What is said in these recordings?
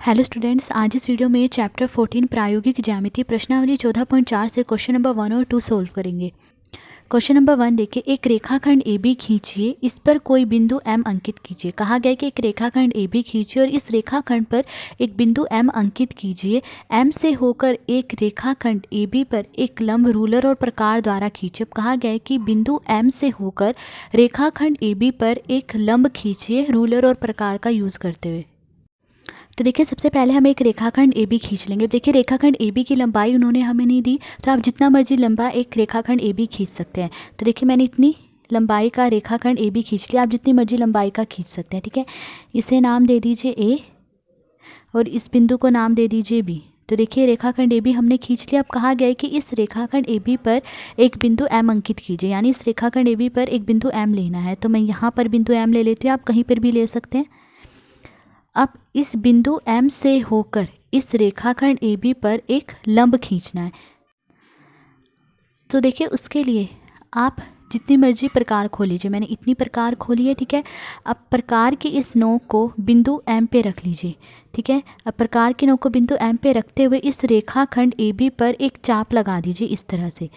Hello students, आज इस video में चैप्टर 14 प्रायोगिक ज्यामिति प्रश्नावली 14.4 से क्वेश्चन नंबर 1 और 2 सोल्व करेंगे। क्वेश्चन नंबर 1 देखिए, एक रेखाखंड AB खींचिए, इस पर कोई बिंदु M अंकित कीजिए। कहा गया है कि एक रेखाखंड AB खींचिए और इस रेखाखंड पर एक बिंदु M अंकित कीजिए। M से होकर एक रेखाखंड AB पर एक लंब रूलर और प्रकार द्वारा खींचे। कहा गया है कि बिंदु M से होकर रेखाखंड AB पर एक लंब खींचिए रूलर और प्रकार का यूज़ करते हुए। तो देखिए, सबसे पहले हम एक रेखाखंड AB खींच लेंगे। देखिए, रेखाखंड AB की लंबाई उन्होंने हमें नहीं दी, तो आप जितना मर्जी लंबा एक रेखाखंड AB खींच सकते हैं। तो देखिए, मैंने इतनी लंबाई का रेखाखंड AB खींच लिया। आप जितनी मर्जी लंबाई का खींच सकते हैं, ठीक है। इसे नाम दे दीजिए A और इस बिंदु को नाम दे दीजिए B। तो देखिए, रेखाखंड AB हमने खींच लिया। अब कहा गया है कि इस रेखाखंड AB पर एक बिंदु M अंकित कीजिए, यानी इस रेखाखंड AB पर एक बिंदु M लेना है। तो मैं यहाँ पर बिंदु M ले लेती हूँ, आप कहीं पर भी ले सकते हैं। अब इस बिंदु M से होकर इस रेखाखंड AB पर एक लंब खींचना है। तो देखिए, उसके लिए आप जितनी मर्जी प्रकार खोल लीजिए। मैंने इतनी प्रकार खोली है, ठीक है। अब प्रकार की इस नोक को बिंदु M पे रख लीजिए, ठीक है। अब प्रकार की नोक को बिंदु M पे रखते हुए इस रेखाखंड AB पर एक चाप लगा दीजिए इस तरह से।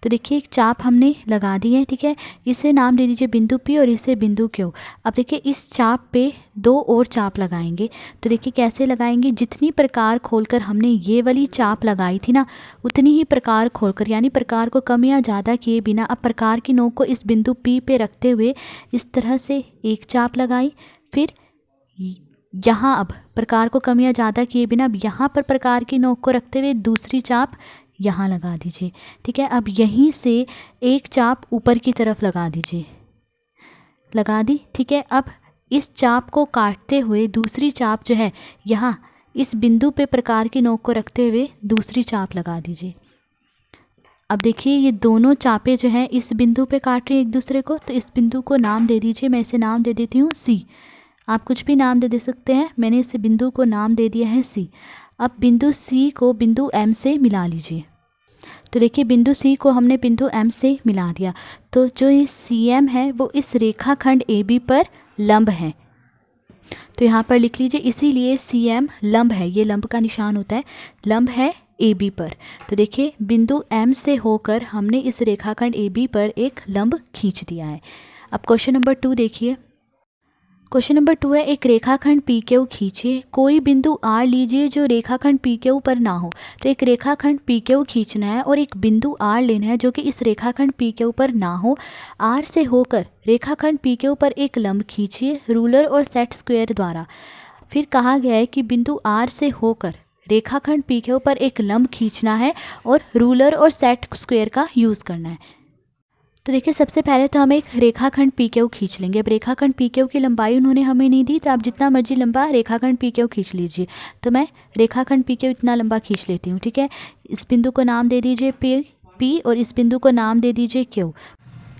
तो देखिए, एक चाप हमने लगा दी है, ठीक है। इसे नाम दे दीजिए बिंदु P और इसे बिंदु Q। अब देखिए, इस चाप पे दो और चाप लगाएंगे। तो देखिए कैसे लगाएंगे, जितनी प्रकार खोलकर हमने ये वाली चाप लगाई थी ना, उतनी ही प्रकार खोलकर, यानी प्रकार को कम या ज़्यादा किए बिना, अब प्रकार की नोक को इस बिंदु P पे रखते हुए इस तरह से एक चाप लगाई। फिर यहाँ अब प्रकार को कम या ज़्यादा किए बिना अब यहाँ पर प्रकार की नोक को रखते हुए दूसरी चाप यहाँ लगा दीजिए, ठीक है। अब यहीं से एक चाप ऊपर की तरफ लगा दीजिए, लगा दी, ठीक है। अब इस चाप को काटते हुए दूसरी चाप जो है यहाँ इस बिंदु पे प्रकार की नोक को रखते हुए दूसरी चाप लगा दीजिए। अब देखिए, ये दोनों चापें जो हैं इस बिंदु पे काट रही हैं एक दूसरे को। तो इस बिंदु को नाम दे दीजिए, मैं इसे नाम दे देती हूँ C। आप कुछ भी नाम दे सकते हैं, मैंने इस बिंदु को नाम दे दिया है C। अब बिंदु C को बिंदु M से मिला लीजिए। तो देखिए, बिंदु C को हमने बिंदु M से मिला दिया। तो जो ये CM है वो इस रेखाखंड AB पर लंब है। तो यहाँ पर लिख लीजिए, इसीलिए CM लंब है, ये लंब का निशान होता है, लंब है AB पर। तो देखिए, बिंदु M से होकर हमने इस रेखाखंड AB पर एक लंब खींच दिया है। अब क्वेश्चन नंबर 2 देखिए। क्वेश्चन नंबर 2 है, एक रेखाखंड PQ खींचिए, कोई बिंदु R लीजिए जो रेखाखंड PQ पर ना हो। तो एक रेखाखंड PQ खींचना है और एक बिंदु R लेना है जो कि इस रेखाखंड PQ पर ना हो। R से होकर रेखाखंड PQ पर एक लंब खींचिए रूलर और सेट स्क्वायर द्वारा। फिर कहा गया है कि बिंदु R से होकर रेखाखंड PQ पर एक लंब खींचना है और रूलर और सेट स्क्वायर का यूज़ करना है। तो देखिए, सबसे पहले तो हम एक रेखाखंड PQ खींच लेंगे। अब रेखाखंड PQ की लंबाई उन्होंने हमें नहीं दी, तो आप जितना मर्जी लंबा रेखाखंड PQ खींच लीजिए। तो मैं रेखाखंड PQ इतना लंबा खींच लेती हूँ, ठीक है। इस बिंदु को नाम दे दीजिए P और इस बिंदु को नाम दे दीजिए Q।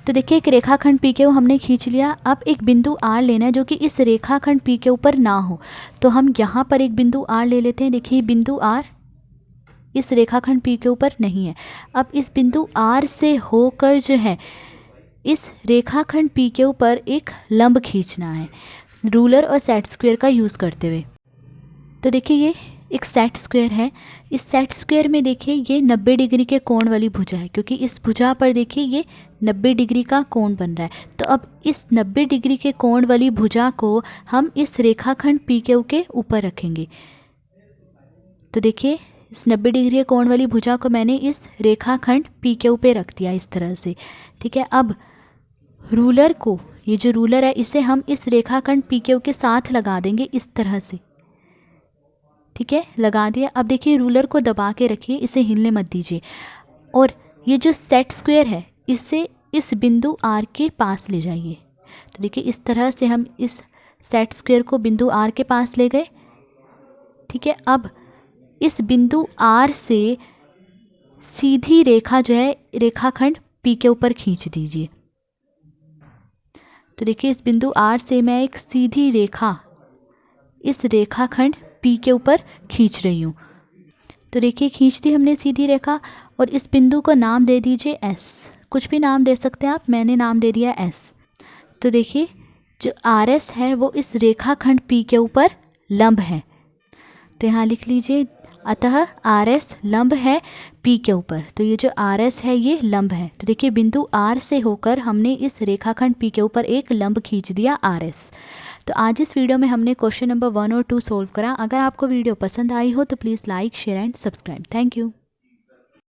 तो देखिए, एक रेखाखंड PQ हमने खींच लिया। अब एक बिंदु R लेना है जो कि इस रेखाखंड PQ पर ना हो। तो हम यहाँ पर एक बिंदु R ले लेते हैं। देखिए, बिंदु R इस रेखाखंड PQ पर नहीं है। अब इस बिंदु R से होकर जो है इस रेखाखंड PQ पर एक लंब खींचना है रूलर और सेट स्क्वायर का यूज़ करते हुए। तो देखिए, ये एक सेट स्क्वायर है। इस सेट स्क्वायर में देखिए ये 90 डिग्री के कोण वाली भुजा है, क्योंकि इस भुजा पर देखिए ये 90 डिग्री का कोण बन रहा है। तो अब इस 90 डिग्री के कोण वाली भुजा को हम इस रेखाखंड PQ के ऊपर रखेंगे। तो देखिए, इस 90 डिग्री के कोण वाली भुजा को मैंने इस रेखाखंड PQ पे रख दिया इस तरह से, ठीक है। अब रूलर को, ये जो रूलर है इसे हम इस रेखाखंड PQ के साथ लगा देंगे इस तरह से, ठीक है, लगा दिया। अब देखिए, रूलर को दबा के रखिए, इसे हिलने मत दीजिए। और ये जो सेट स्क्वायर है इसे इस बिंदु R के पास ले जाइए। तो देखिए, इस तरह से हम इस सेट स्क्वायर को बिंदु R के पास ले गए, ठीक है। अब इस बिंदु R से सीधी रेखा जो है रेखाखंड PQ पर खींच दीजिए। तो देखिए, इस बिंदु R से मैं एक सीधी रेखा इस रेखाखंड PQ पर खींच रही हूँ। तो देखिए, खींच दी हमने सीधी रेखा और इस बिंदु को नाम दे दीजिए S। कुछ भी नाम दे सकते हैं आप, मैंने नाम दे दिया एस। तो देखिए जो आर एस है वो इस रेखाखंड पी के ऊपर लंब है, तो यहाँ लिख लीजिए, अतः आर एस लंब है पी के ऊपर। तो ये जो आर एस है ये लंब है। तो देखिए बिंदु आर से होकर हमने इस रेखाखंड पी के ऊपर एक लंब खींच दिया आर एस। तो आज इस वीडियो में हमने क्वेश्चन नंबर 1 और 2 सोल्व करा। अगर आपको वीडियो पसंद आई हो तो please like, share and subscribe. Thank you.